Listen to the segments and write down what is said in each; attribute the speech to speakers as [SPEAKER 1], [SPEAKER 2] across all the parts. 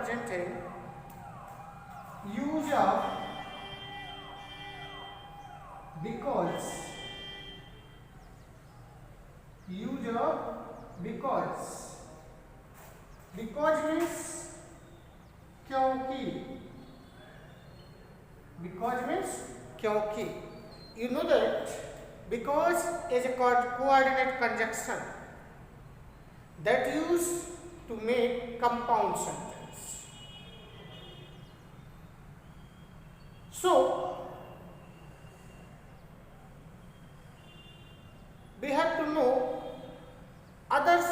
[SPEAKER 1] presenting use of because. Use of because. Because means क्योंकि. Because means क्योंकि. You know that because is a coordinate conjunction that used to make compound sentence. So we have to know others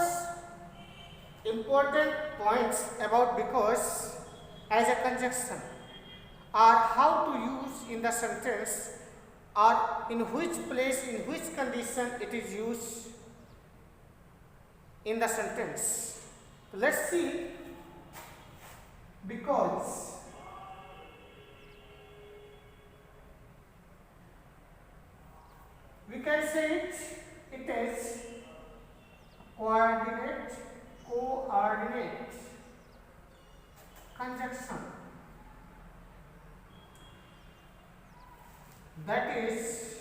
[SPEAKER 1] important points about because as a conjunction, or how to use in the sentence, or in which place, in which condition it is used in the sentence. So let's see. Because we can say it is coordinate conjunction that is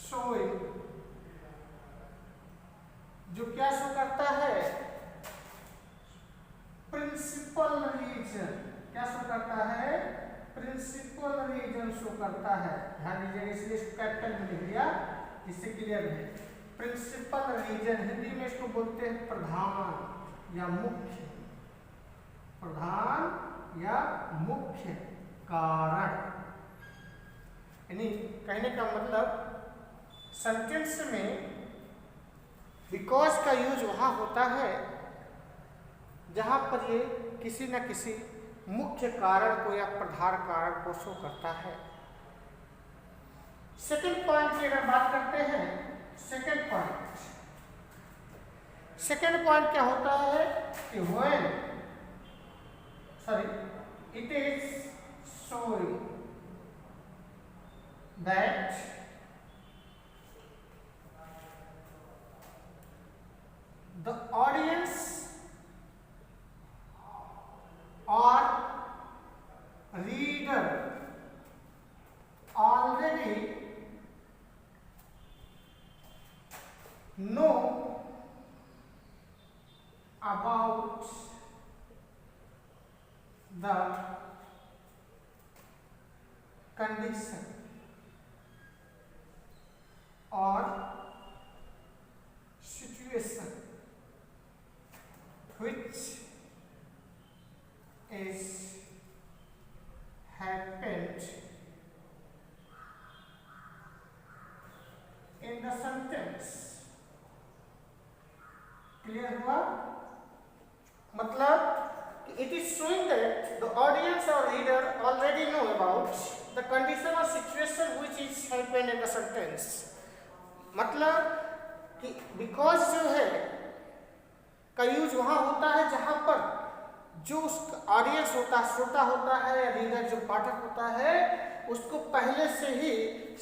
[SPEAKER 1] showing, जो क्या show करता है, principal reason. क्या show करता है, principal reason show करता है. ध्यान दीजिए, इसलिए कैपिटल में लिख दिया जिससे क्लियर है. प्रिंसिपल रीजन हिंदी में इसको बोलते हैं प्रधान या मुख्य. प्रधान या मुख्य कारण. यानी कहने का मतलब सेंटेंस में बिकॉज का यूज वहां होता है जहां पर ये किसी न किसी मुख्य कारण को या प्रधान कारण को शो करता है. सेकंड पॉइंट की अगर बात करते हैं, सेकंड पॉइंट क्या होता है कि when it is showing that the audience or reader already know about the condition or situation which is happened in the sentence. Clear हुआ? मतलब it is showing that the audience or reader already know about the condition or situation which is happened in the sentence. मतलब कि because जो है का use वहां होता है जहां पर जो उसका ऑडियंस होता है, श्रोता होता है या रीडर जो पाठक होता है, उसको पहले से ही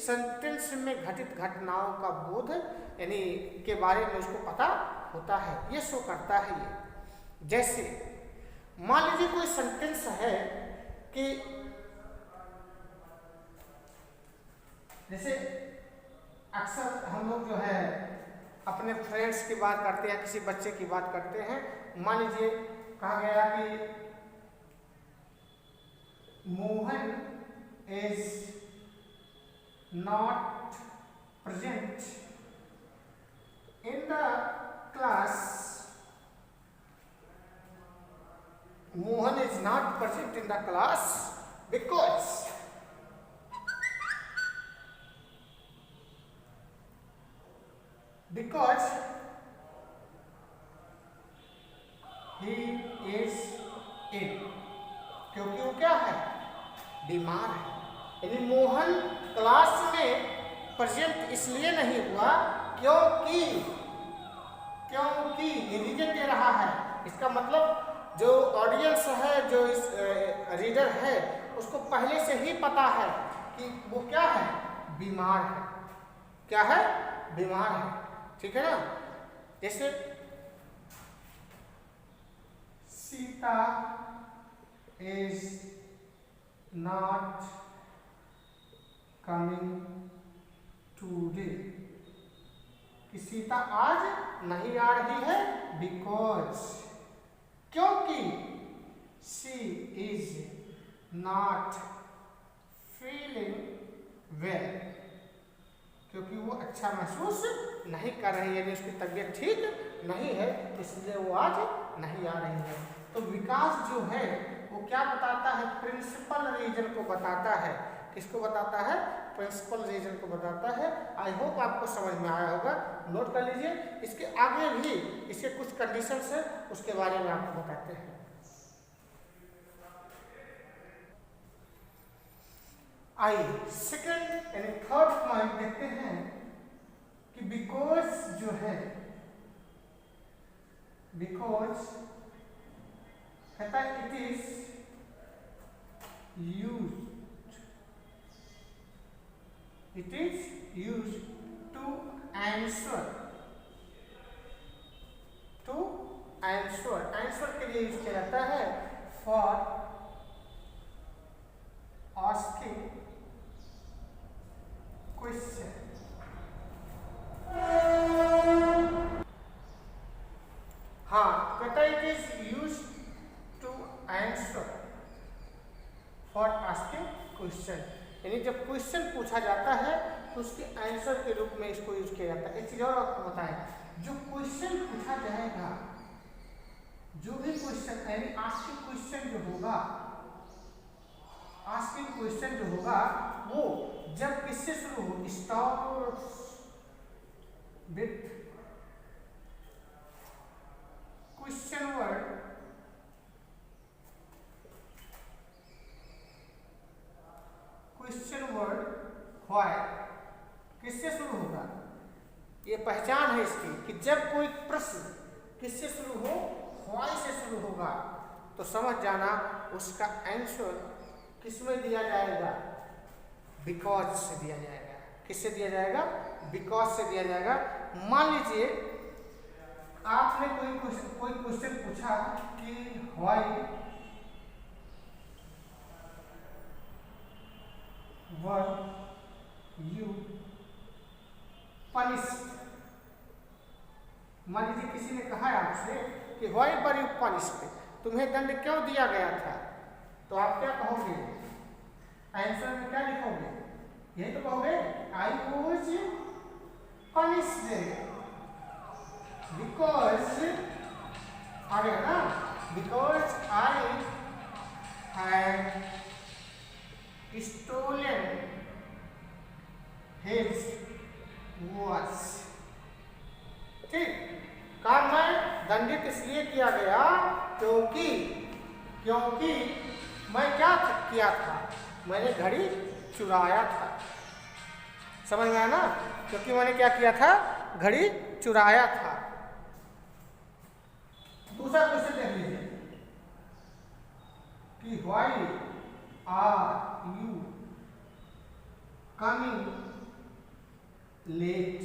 [SPEAKER 1] सेंटेंस में घटित घटनाओं का बोध यानी के बारे में उसको पता होता है. ये शो करता है. ये जैसे मान लीजिए कोई सेंटेंस है कि जैसे अक्सर हम लोग जो है अपने फ्रेंड्स की बात करते हैं, किसी बच्चे की बात करते हैं. मान लीजिए कहा गया कि Mohan is not present in the class. Mohan is not present in the class because he is ill. क्योंकि वो क्या है, बीमार है. यानी मोहन क्लास में प्रेजेंट इसलिए नहीं हुआ क्योंकि रीजन दे रहा है. इसका मतलब जो ऑडियंस है, जो इस रीडर है, उसको पहले से ही पता है कि वो क्या है, बीमार है. क्या है, बीमार है. ठीक है ना. जैसे Sita is not coming today, कि सीता आज नहीं आ रही है, बिकॉज, क्योंकि she is not feeling well, क्योंकि वो अच्छा महसूस नहीं कर रही है, यानी उसकी तबीयत ठीक नहीं है, इसलिए वो आज नहीं आ रही है। तो विकास जो है वो क्या बताता है, प्रिंसिपल रीजन को बताता है। किसको बताता है, प्रिंसिपल रीजन को बताता है। आई होप आपको समझ में आया होगा, नोट कर लीजिए। इसके आगे भी इसके कुछ कंडीशंस है, उसके बारे में आपको बताते हैं। आइए सेकंड यानी थर्ड पॉइंट देखते हैं कि बिकॉज जो है, बिकॉज कहता है it is use to answer के लिए यूज किया जाता है फॉर आस्किंग क्वेश्चन। हाँ, कहता है it is use to answer for asking question, यानी जब क्वेश्चन पूछा जाता है तो उसके आंसर के रूप में इसको यूज किया जाता है। एक चीज और आपको बताएं, जो क्वेश्चन पूछा जाएगा, जो भी क्वेश्चन यानी आस्किंग क्वेश्चन जो होगा, आस्किंग क्वेश्चन जो होगा वो जब किससे शुरू हो, starts with question word, why, किससे शुरू होगा। ये पहचान है इसकी कि जब कोई प्रश्न किससे शुरू हो, व्हाई से शुरू होगा, तो समझ जाना उसका आंसर किसमें दिया जाएगा, बिकॉज से दिया जाएगा। किससे दिया जाएगा, बिकॉज से दिया जाएगा। मान लीजिए आपने कोई क्वेश्चन पूछा कि व्हाई वर यू पनिश्ड। मान लीजिए किसी ने कहा आपसे कि व्हाई वर यू पनिश्ड, तुम्हें दंड क्यों दिया गया था, तो आप क्या कहोगे, आंसर में क्या लिखोगे, यही तो कहोगे आई वाज पनिश्ड बिकॉज, आगे है ना, because I had stolen his watch. ठीक, काम में दंडित इसलिए किया गया क्योंकि मैं क्या किया था, मैंने घड़ी चुराया था। समझ में आया ना, क्योंकि मैंने क्या किया था, घड़ी चुराया था। दूसरा क्वेश्चन देख लीजिए कि why are you coming late.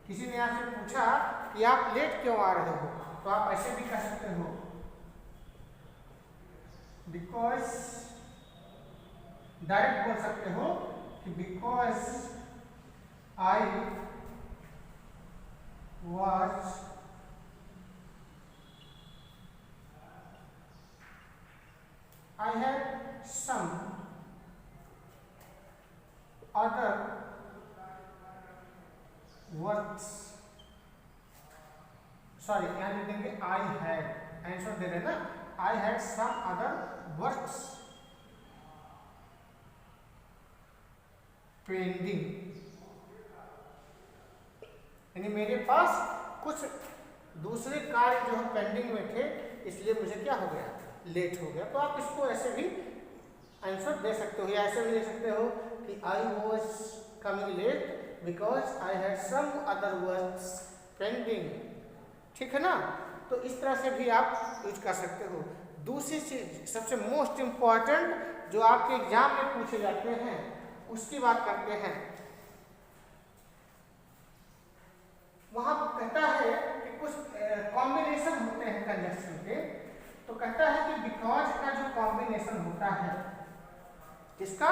[SPEAKER 1] किसी ने आपसे पूछा कि आप लेट क्यों आ रहे हो, तो आप ऐसे भी कह सकते हो बिकॉज, डायरेक्ट बोल सकते हो कि because I was I had some other works, sorry यहाँ लिख देंगे I had, आंसर दे रहे ना, I had some other works pending, यानी मेरे पास कुछ दूसरे कार्य जो है पेंडिंग में थे, इसलिए मुझे क्या हो गया, लेट हो गया। तो आप इसको ऐसे भी आंसर दे सकते हो, या ऐसे भी दे सकते हो कि I was coming late because I had some other works pending. ठीक है ना, तो इस तरह से भी आप यूज कर सकते हो। दूसरी चीज सबसे मोस्ट इम्पॉर्टेंट जो आपके एग्जाम में पूछे जाते हैं उसकी बात करते हैं। वहां कहता है कि कुछ कॉम्बिनेशन होते हैं कंजक्शन के, तो कहता है कि बिकॉज का जो कॉम्बिनेशन होता है, इसका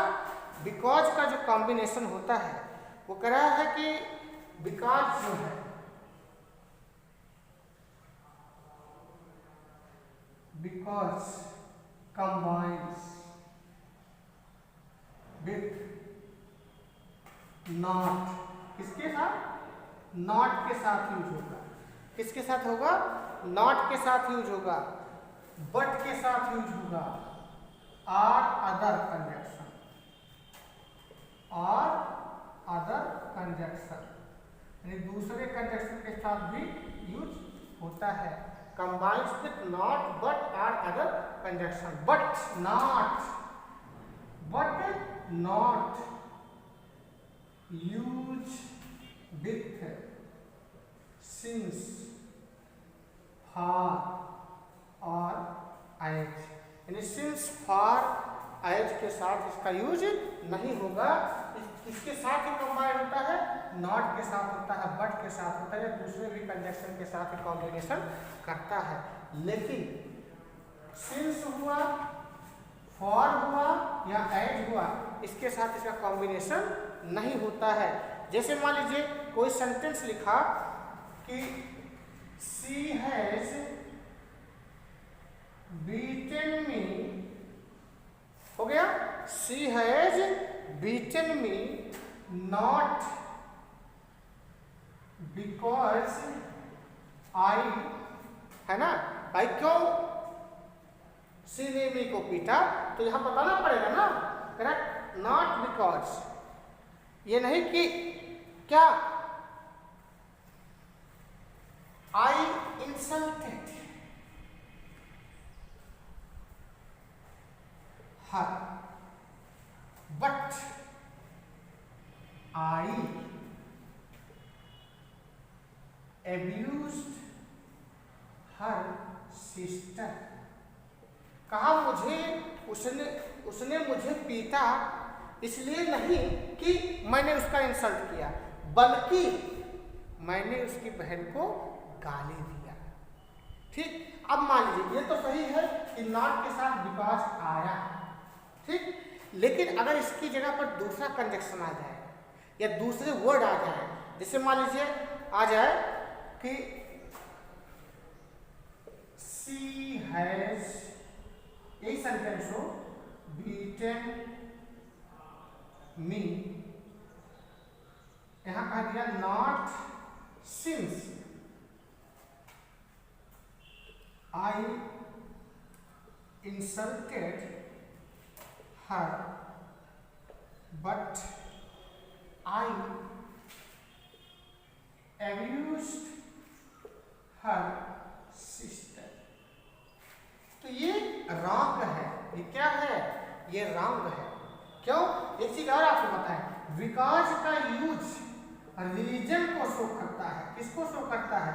[SPEAKER 1] बिकॉज का जो कॉम्बिनेशन होता है वो कह रहा है कि बिकॉज जो है बिकॉज combines with not, किसके साथ? नॉट के साथ यूज होगा। किसके साथ होगा? नॉट के साथ यूज होगा, बट के साथ यूज होगा, और अदर कंजक्शन, और अदर कंजक्शन यानी दूसरे कंजक्शन के साथ भी यूज होता है। combines with not, but, or other conjunction, but not use with, since, for, or, as, यानी since, for, as के साथ इसका यूज नहीं होगा। किसके साथ ही कंबाइन होता है? नॉट के साथ होता है, बट के साथ होता है, दूसरे भी कंजक्शन के साथ ही कॉम्बिनेशन करता है। लेकिन सिंस हुआ, फॉर हुआ या एज हुआ, इसके साथ इसका कॉम्बिनेशन नहीं होता है। जैसे मान लीजिए कोई सेंटेंस लिखा कि शी हैज बीटन मी, हो गया she has beaten me not because I, है ना, भाई क्यों सी ने मी को पीटा, तो यहां बताना पड़ेगा ना, करेक्ट, नॉट बिकॉज, ये नहीं कि क्या I insulted her, but I abused her sister, कहा मुझे उसने मुझे पीटा इसलिए नहीं कि मैंने उसका इंसल्ट किया, बल्कि मैंने उसकी बहन को गाली दिया। ठीक, अब मान लीजिए ये तो सही है कि नॉट के साथ बिकॉज आया, ठीक, लेकिन अगर इसकी जगह पर दूसरा कंजक्शन आ जाए या दूसरे वर्ड आ जाए, जैसे मान लीजिए आ जाए कि शी हैज, यही सेंटेंस हो, बीटन मी, यहां कहा गया not since I insulted her, but I abused her sister। तो ये रॉन्ग है, ये क्या है? ये रॉन्ग है। क्यों? एक चीज और आपको बताएं, बिकॉज का यूज रीजन को शो करता है। किसको शो करता है?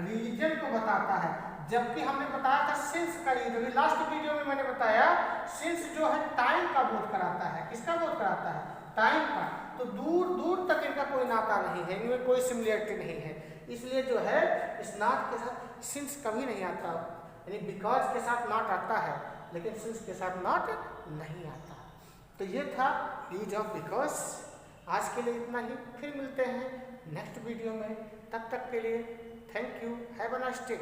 [SPEAKER 1] रीजन को बताता है। जबकि हमने बताया था सिंस का यूज, अभी लास्ट वीडियो में मैंने बताया सिंस जो है टाइम का बोध कराता है। किसका बोध कराता है? टाइम का। तो दूर दूर तक इनका कोई नाता नहीं है, इनमें कोई सिमिलरिटी नहीं है, इसलिए जो है इस नॉट के साथ सिंस कभी नहीं आता, यानी बिकॉज के साथ नॉट आता है लेकिन सिंस के साथ नॉट नहीं आता। तो ये था यूज ऑफ बिकॉज। आज के लिए इतना ही, फिर मिलते हैं नेक्स्ट वीडियो में, तब तक के लिए thank you, have a nice day.